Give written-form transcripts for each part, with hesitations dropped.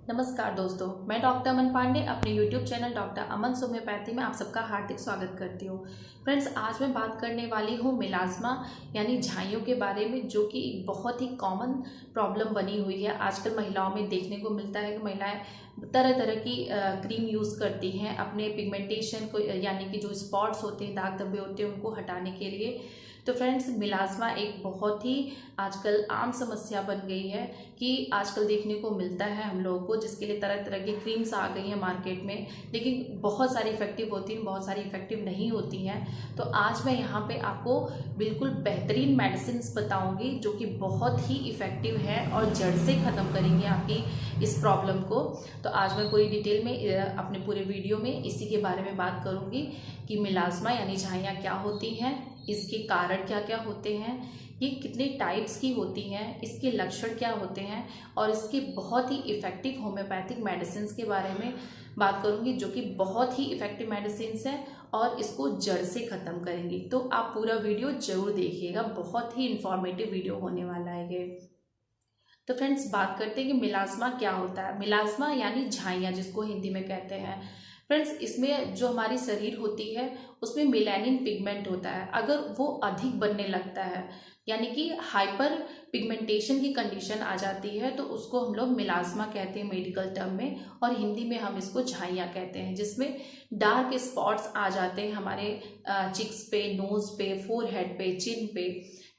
नमस्कार दोस्तों, मैं डॉक्टर अमन पांडे अपने YouTube चैनल डॉक्टर अमन होम्योपैथी में आप सबका हार्दिक स्वागत करती हूँ। फ्रेंड्स, आज मैं बात करने वाली हूँ मिलाज़्मा यानी झाइयों के बारे में, जो कि एक बहुत ही कॉमन प्रॉब्लम बनी हुई है। आजकल महिलाओं में देखने को मिलता है कि महिलाएं तरह तरह की क्रीम यूज़ करती हैं अपने पिगमेंटेशन को, यानी कि जो स्पॉट्स होते हैं, दाग धब्बे होते हैं, उनको हटाने के लिए। तो फ्रेंड्स, मिलाज़्मा एक बहुत ही आजकल आम समस्या बन गई है कि आजकल देखने को मिलता है हम लोगों को, जिसके लिए तरह तरह की क्रीम्स आ गई हैं मार्केट में, लेकिन बहुत सारी इफ़ेक्टिव होती हैं, बहुत सारी इफ़ेक्टिव नहीं होती हैं। तो आज मैं यहाँ पे आपको बिल्कुल बेहतरीन मेडिसिन्स बताऊँगी जो कि बहुत ही इफ़ेक्टिव है और जड़ से ख़त्म करेंगे आपकी इस प्रॉब्लम को। तो आज मैं पूरी डिटेल में अपने पूरे वीडियो में इसी के बारे में बात करूँगी कि मिलाज़्मा यानी झाइयाँ क्या होती हैं, इसके कारण क्या क्या होते हैं, ये कितने टाइप्स की होती हैं, इसके लक्षण क्या होते हैं, और इसके बहुत ही इफ़ेक्टिव होम्योपैथिक मेडिसिन के बारे में बात करूंगी जो कि बहुत ही इफ़ेक्टिव मेडिसिन है और इसको जड़ से ख़त्म करेंगी। तो आप पूरा वीडियो जरूर देखिएगा, बहुत ही इंफॉर्मेटिव वीडियो होने वाला है ये। तो फ्रेंड्स, बात करते हैं कि मिलाज़्मा क्या होता है। मिलाज़्मा यानी झाइयाँ, जिसको हिंदी में कहते हैं। फ्रेंड्स, इसमें जो हमारी शरीर होती है उसमें मेलानिन पिगमेंट होता है। अगर वो अधिक बनने लगता है, यानी कि हाइपर पिगमेंटेशन की कंडीशन आ जाती है, तो उसको हम लोग मिलाज़्मा कहते हैं मेडिकल टर्म में, और हिंदी में हम इसको झाइयाँ कहते हैं, जिसमें डार्क स्पॉट्स आ जाते हैं हमारे चिक्स पे, नोज़ पे, फोरहेड पे, चिन पे।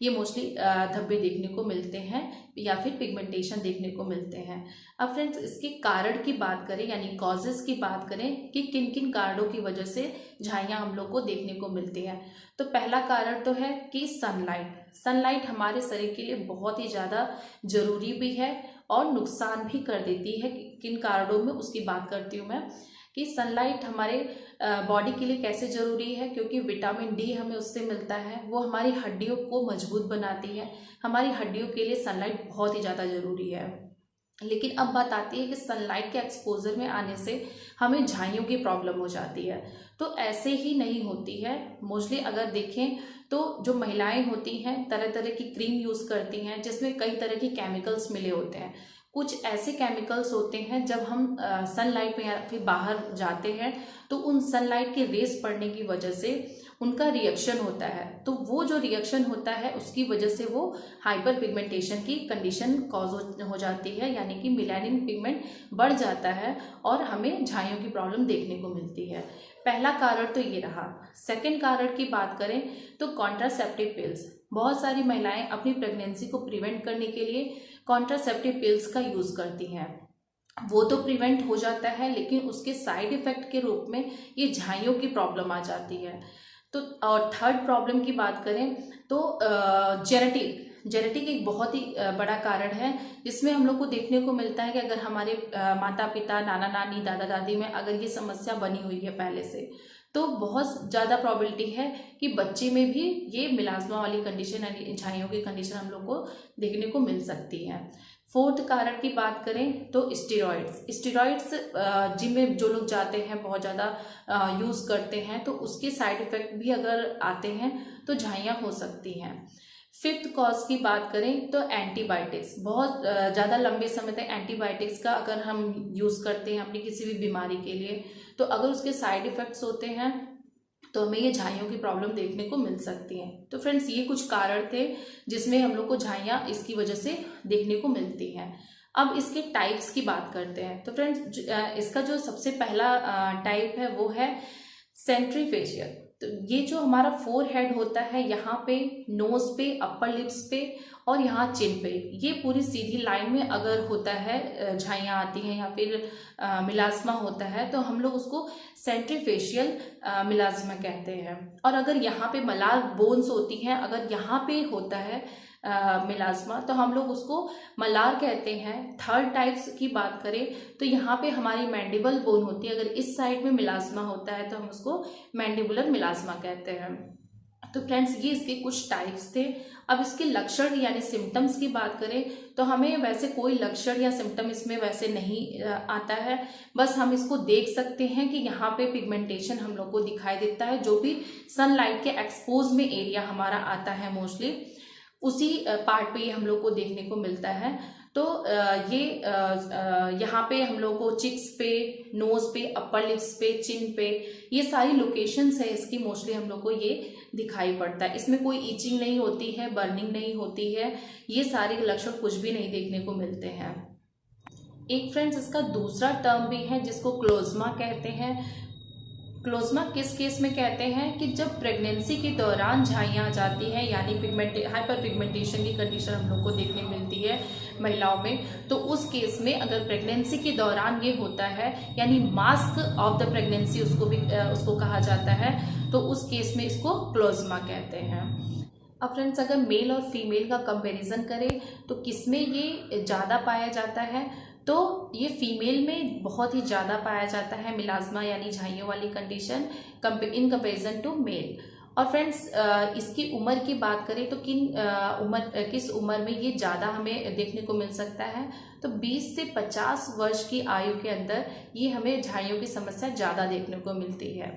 ये मोस्टली धब्बे देखने को मिलते हैं या फिर पिगमेंटेशन देखने को मिलते हैं। अब फ्रेंड्स, इसके कारण की बात करें यानी कॉजेज़ की बात करें कि किन किन कारणों की वजह से झाइयाँ हम लोग को देखने को मिलती हैं। तो पहला कारण तो है कि सनलाइट हमारे शरीर के लिए बहुत ही ज़्यादा ज़रूरी भी है और नुकसान भी कर देती है। किन कारणों में उसकी बात करती हूँ मैं कि सनलाइट हमारे बॉडी के लिए कैसे ज़रूरी है, क्योंकि विटामिन डी हमें उससे मिलता है, वो हमारी हड्डियों को मजबूत बनाती है। हमारी हड्डियों के लिए सनलाइट बहुत ही ज़्यादा ज़रूरी है। लेकिन अब बात आती है कि सनलाइट के एक्सपोजर में आने से हमें झाइयों की प्रॉब्लम हो जाती है। तो ऐसे ही नहीं होती है। मोस्टली अगर देखें तो जो महिलाएं होती हैं तरह तरह की क्रीम यूज़ करती हैं जिसमें कई तरह के केमिकल्स मिले होते हैं। कुछ ऐसे केमिकल्स होते हैं, जब हम सनलाइट में या फिर बाहर जाते हैं तो उन सनलाइट के रेस पड़ने की वजह से उनका रिएक्शन होता है। तो वो जो रिएक्शन होता है उसकी वजह से वो हाइपर पिगमेंटेशन की कंडीशन कॉज हो जाती है, यानी कि मेलानिन पिगमेंट बढ़ जाता है और हमें झाइयों की प्रॉब्लम देखने को मिलती है। पहला कारण तो ये रहा। सेकंड कारण की बात करें तो कॉन्ट्रासेप्टिव पिल्स। बहुत सारी महिलाएं अपनी प्रेगनेंसी को प्रिवेंट करने के लिए कॉन्ट्रासेप्टिव पिल्स का यूज़ करती हैं। वो तो प्रिवेंट हो जाता है, लेकिन उसके साइड इफेक्ट के रूप में ये झाइयों की प्रॉब्लम आ जाती है। तो और थर्ड प्रॉब्लम की बात करें तो जेनेटिक एक बहुत ही बड़ा कारण है, जिसमें हम लोग को देखने को मिलता है कि अगर हमारे माता पिता, नाना नानी, दादा दादी में अगर ये समस्या बनी हुई है पहले से, तो बहुत ज़्यादा प्रोबेबिलिटी है कि बच्चे में भी ये मिलाज़्मा वाली कंडीशन यानी झाइयों की कंडीशन हम लोग को देखने को मिल सकती है। फोर्थ कारण की बात करें तो स्टेरॉइड्स जिम में जो लोग जाते हैं बहुत ज़्यादा यूज़ करते हैं, तो उसके साइड इफ़ेक्ट भी अगर आते हैं तो झाइयाँ हो सकती हैं। फिफ्थ कॉज की बात करें तो एंटीबायोटिक्स। बहुत ज़्यादा लंबे समय तक एंटीबायोटिक्स का अगर हम यूज़ करते हैं अपनी किसी भी बीमारी के लिए, तो अगर उसके साइड इफ़ेक्ट्स होते हैं तो हमें ये झाइयों की प्रॉब्लम देखने को मिल सकती है। तो फ्रेंड्स, ये कुछ कारण थे जिसमें हम लोग को झाइयाँ इसकी वजह से देखने को मिलती हैं। अब इसके टाइप्स की बात करते हैं। तो फ्रेंड्स, इसका जो सबसे पहला टाइप है वो है सेंट्रीफेशियल। तो ये जो हमारा फोर हेड होता है, यहाँ पे, नोज पे, अपर लिप्स पे और यहाँ चिन पे, ये पूरी सीधी लाइन में अगर होता है, झाइयाँ आती हैं या फिर मिलाज़्मा होता है, तो हम लोग उसको सेंट्रीफेशियल मिलाज़्मा कहते हैं। और अगर यहाँ पे मलार बोन्स होती हैं, अगर यहाँ पे होता है मिलाज़्मा, तो हम लोग उसको मलार कहते हैं। थर्ड टाइप्स की बात करें तो यहाँ पे हमारी मैंडिबल बोन होती है, अगर इस साइड में मिलाज़्मा होता है तो हम उसको मैंडिबुलर मिलाज़्मा कहते हैं। तो फ्रेंड्स, ये इसके कुछ टाइप्स थे। अब इसके लक्षण यानी सिम्टम्स की बात करें तो हमें वैसे कोई लक्षण या सिम्टम इसमें वैसे नहीं आता है। बस हम इसको देख सकते हैं कि यहाँ पे पिगमेंटेशन हम लोग को दिखाई देता है, जो भी सनलाइट के एक्सपोज में एरिया हमारा आता है मोस्टली, उसी पार्ट पे हम लोग को देखने को मिलता है। तो यहाँ पे हम लोग को चिक्स पे, नोज पे, अपर लिप्स पे, चिन पे, ये सारी लोकेशंस है इसकी मोस्टली हम लोग को ये दिखाई पड़ता है। इसमें कोई ईचिंग नहीं होती है, बर्निंग नहीं होती है, ये सारे लक्षण कुछ भी नहीं देखने को मिलते हैं। एक फ्रेंड्स इसका दूसरा टर्म भी है जिसको क्लोज्मा कहते हैं। क्लोज्मा किस केस में कहते हैं कि जब प्रेगनेंसी के दौरान झाइयाँ आ जाती हैं, यानी हाइपर पिगमेंटेशन की कंडीशन हम लोग को देखने मिलती है महिलाओं में, तो उस केस में अगर प्रेगनेंसी के दौरान ये होता है, यानी मास्क ऑफ द प्रेगनेंसी उसको कहा जाता है, तो उस केस में इसको क्लोज्मा कहते हैं। अब फ्रेंड्स अगर मेल और फीमेल का कंपैरिजन करें तो किसमें ये ज़्यादा पाया जाता है, तो ये फीमेल में बहुत ही ज़्यादा पाया जाता है मिलाज्मा यानी झाइयों वाली condition in comparison to male. और फ्रेंड्स इसकी उम्र की बात करें तो किस उम्र में ये ज़्यादा हमें देखने को मिल सकता है, तो 20 से 50 वर्ष की आयु के अंदर ये हमें झाइयों की समस्या ज़्यादा देखने को मिलती है।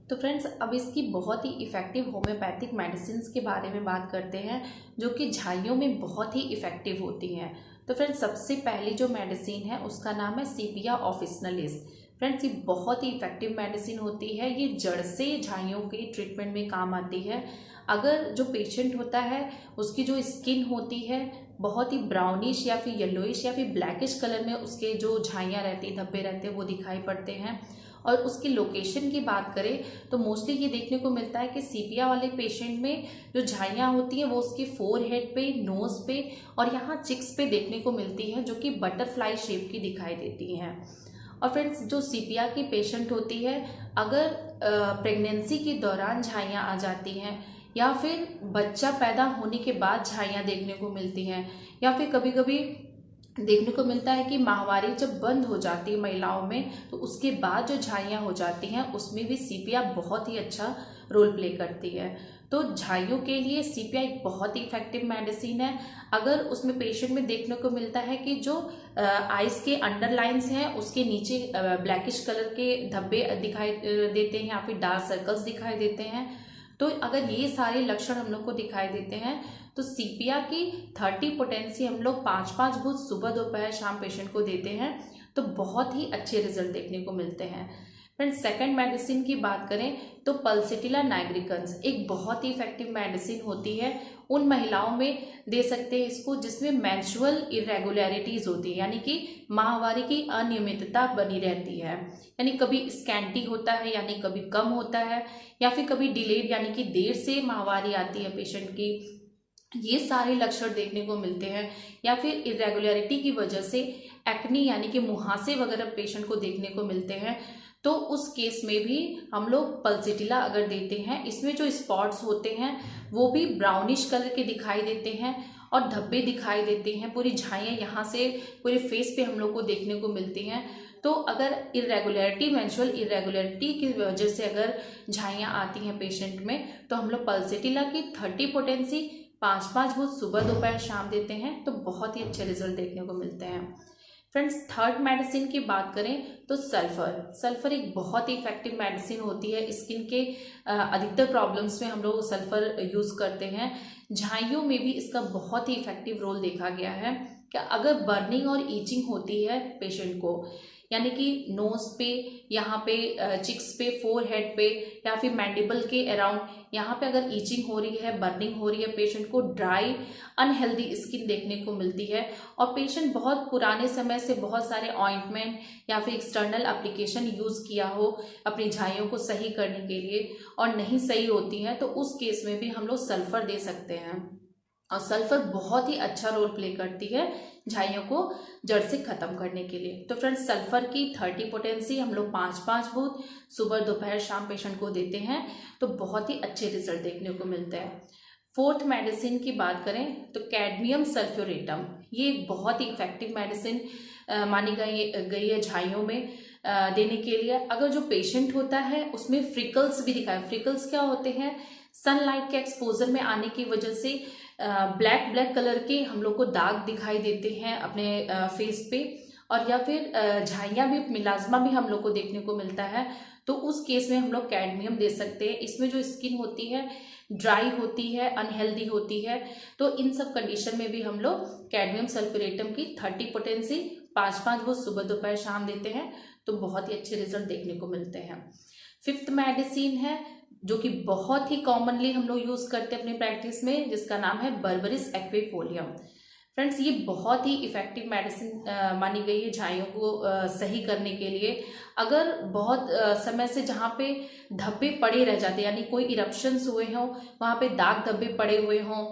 तो फ्रेंड्स अब इसकी बहुत ही इफ़ेक्टिव होम्योपैथिक मेडिसिन के बारे में बात करते हैं जो कि झाइयों में बहुत ही इफ़ेक्टिव होती हैं। तो फ्रेंड्स सबसे पहली जो मेडिसिन है उसका नाम है सीपिया ऑफिसिनालिस। फ्रेंड्स ये बहुत ही इफ़ेक्टिव मेडिसिन होती है, ये जड़ से झाइयों के ट्रीटमेंट में काम आती है। अगर जो पेशेंट होता है उसकी जो स्किन होती है बहुत ही ब्राउनिश या फिर येलोइश या फिर ब्लैकिश कलर में उसके जो झाइयाँ रहती हैं, धब्बे रहते हैं, वो दिखाई पड़ते हैं, और उसकी लोकेशन की बात करें तो मोस्टली ये देखने को मिलता है कि सीपिया वाले पेशेंट में जो झाइयाँ होती हैं वो उसके फोरहेड पे, नोज़ पे और यहाँ चिक्स पे देखने को मिलती है, जो कि बटरफ्लाई शेप की दिखाई देती हैं। और फ्रेंड्स जो सीपिया की पेशेंट होती है, अगर प्रेगनेंसी के दौरान झाइयाँ आ जाती हैं या फिर बच्चा पैदा होने के बाद झाइयाँ देखने को मिलती हैं, या फिर कभी कभी देखने को मिलता है कि माहवारी जब बंद हो जाती है महिलाओं में तो उसके बाद जो झाइयाँ हो जाती हैं उसमें भी सीपिया बहुत ही अच्छा रोल प्ले करती है। तो झाइयों के लिए सीपिया एक बहुत ही इफेक्टिव मेडिसिन है। अगर उसमें पेशेंट में देखने को मिलता है कि जो आइस के अंडरलाइंस हैं उसके नीचे ब्लैकिश कलर के धब्बे दिखाई देते हैं या फिर डार्क सर्कल्स दिखाई देते हैं, तो अगर ये सारे लक्षण हम लोग को दिखाई देते हैं तो सीपिया की 30 पोटेंसी हम लोग 5-5 घूंट सुबह दोपहर शाम पेशेंट को देते हैं तो बहुत ही अच्छे रिजल्ट देखने को मिलते हैं। फ्रेंड्स सेकंड मेडिसिन की बात करें तो पल्सेटिला नाइग्रिकन्स एक बहुत ही इफेक्टिव मेडिसिन होती है। उन महिलाओं में दे सकते हैं इसको जिसमें मेंस्ट्रुअल इरेगुलरिटीज होती है, यानी कि माहवारी की अनियमितता बनी रहती है, यानी कभी स्कैंटी होता है यानी कभी कम होता है, या फिर कभी डिलेड यानी कि देर से माहवारी आती है पेशेंट की, ये सारे लक्षण देखने को मिलते हैं। या फिर इरेगुलरिटी की वजह से एक्नी यानी कि मुहासे वगैरह पेशेंट को देखने को मिलते हैं, तो उस केस में भी हम लोग पल्सेटिला अगर देते हैं, इसमें जो स्पॉट्स होते हैं वो भी ब्राउनिश कलर के दिखाई देते हैं और धब्बे दिखाई देते हैं, पूरी झाइयाँ यहाँ से पूरे फेस पे हम लोग को देखने को मिलती हैं। तो अगर इरेगुलरिटी मेंस्ट्रुअल इरेगुलरिटी की वजह से अगर झाइयाँ आती हैं पेशेंट में तो हम लोग पल्सेटिला की 30 पोटेंसी 5-5 घूंट सुबह दोपहर शाम देते हैं तो बहुत ही अच्छे रिजल्ट देखने को मिलते हैं। फ्रेंड्स थर्ड मेडिसिन की बात करें तो सल्फर एक बहुत ही इफेक्टिव मेडिसिन होती है। स्किन के अधिकतर प्रॉब्लम्स में हम लोग सल्फर यूज़ करते हैं। झाइयों में भी इसका बहुत ही इफेक्टिव रोल देखा गया है कि अगर बर्निंग और ईचिंग होती है पेशेंट को, यानी कि नोज पे, यहाँ पे चिक्स पे, फोरहेड पे या फिर मैंडिबल के अराउंड यहाँ पे अगर ईचिंग हो रही है, बर्निंग हो रही है, पेशेंट को ड्राई अनहेल्दी स्किन देखने को मिलती है और पेशेंट बहुत पुराने समय से बहुत सारे ऑइंटमेंट या फिर एक्सटर्नल एप्लीकेशन यूज़ किया हो अपनी झाइयों को सही करने के लिए और नहीं सही होती है, तो उस केस में भी हम लोग सल्फर दे सकते हैं। और सल्फर बहुत ही अच्छा रोल प्ले करती है झाइयों को जड़ से खत्म करने के लिए। तो फ्रेंड्स सल्फर की 30 पोटेंसी हम लोग 5-5 घूंट सुबह दोपहर शाम पेशेंट को देते हैं तो बहुत ही अच्छे रिजल्ट देखने को मिलते हैं। फोर्थ मेडिसिन की बात करें तो कैडमियम सल्फ्यूरेटम, ये एक बहुत ही इफेक्टिव मेडिसिन मानी गई है झाइयों में देने के लिए। अगर जो पेशेंट होता है उसमें फ्रिकल्स भी दिखाए, फ्रिकल्स क्या होते हैं, सनलाइट के एक्सपोजर में आने की वजह से ब्लैक कलर के हम लोग को दाग दिखाई देते हैं अपने फेस पे, और या फिर झाइयाँ भी, मिलाज्मा भी हम लोग को देखने को मिलता है, तो उस केस में हम लोग कैडमियम दे सकते हैं। इसमें जो स्किन होती है ड्राई होती है, अनहेल्दी होती है, तो इन सब कंडीशन में भी हम लोग कैडमियम सल्फ्यूरेटम की 30 पोटेंसी 5-5 वो सुबह दोपहर शाम देते हैं, तो बहुत ही अच्छे रिजल्ट देखने को मिलते हैं। फिफ्थ मेडिसिन है जो कि बहुत ही कॉमनली हम लोग यूज करते हैं अपनी प्रैक्टिस में, जिसका नाम है बर्बरिस एक्विफोलियम। फ्रेंड्स, ये बहुत ही इफेक्टिव मेडिसिन मानी गई है झाइयों को सही करने के लिए। अगर बहुत समय से जहाँ पे धब्बे पड़े रह जाते, यानी कोई इरप्शंस हुए हों, वहाँ पे दाग धब्बे पड़े हुए हों,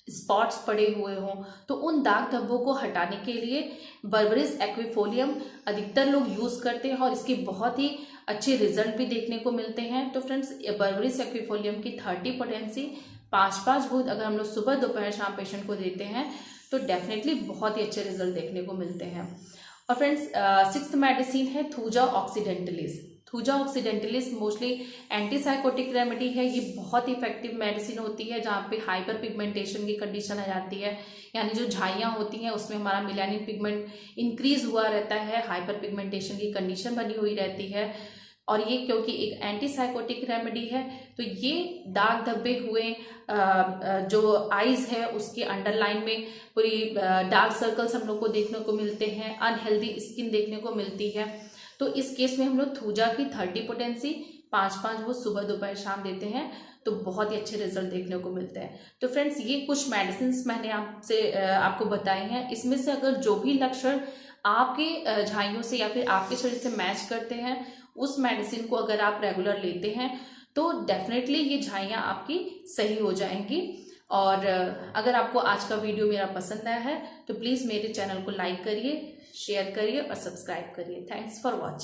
स्पॉट्स पड़े हुए हों, तो उन दाग धब्बों को हटाने के लिए बर्बरिस एक्विफोलियम अधिकतर लोग यूज़ करते हैं और इसके बहुत ही अच्छे रिजल्ट भी देखने को मिलते हैं। तो फ्रेंड्स, बर्बरिस एक्विफोलियम की 30 पोटेंसी 5-5 बूंद अगर हम लोग सुबह दोपहर शाम पेशेंट को देते हैं तो डेफिनेटली बहुत ही अच्छे रिजल्ट देखने को मिलते हैं। और फ्रेंड्स, सिक्स्थ मेडिसिन है thuja occidentalis. Thuja occidentalis mostly antipsychotic remedy है। ये बहुत ही इफेक्टिव मेडिसिन होती है जहाँ पे हाइपर पिगमेंटेशन की कंडीशन आ जाती है, यानी जो झाइयाँ होती हैं उसमें हमारा मेलानिन पिगमेंट इंक्रीज हुआ रहता है, हाइपर पिगमेंटेशन की कंडीशन बनी हुई रहती है। और ये क्योंकि एक एंटीसाइकोटिक रेमेडी है, तो ये दाग धब्बे हुए जो आईज है उसके अंडरलाइन में पूरी डार्क सर्कल्स हम लोग को देखने को मिलते हैं, अनहेल्दी स्किन देखने को मिलती है, तो इस केस में हम लोग थूजा की 30 पोटेंसी 5-5 वो सुबह दोपहर शाम देते हैं, तो बहुत ही अच्छे रिजल्ट देखने को मिलते हैं। तो फ्रेंड्स, ये कुछ मेडिसिन मैंने आपको बताए हैं। इसमें से अगर जो भी लक्षण आपके झाइयों से या फिर आपके शरीर से मैच करते हैं, उस मेडिसिन को अगर आप रेगुलर लेते हैं तो डेफिनेटली ये झाइयाँ आपकी सही हो जाएंगी। और अगर आपको आज का वीडियो मेरा पसंद आया है तो प्लीज़ मेरे चैनल को लाइक करिए, शेयर करिए और सब्सक्राइब करिए। Thanks for watching.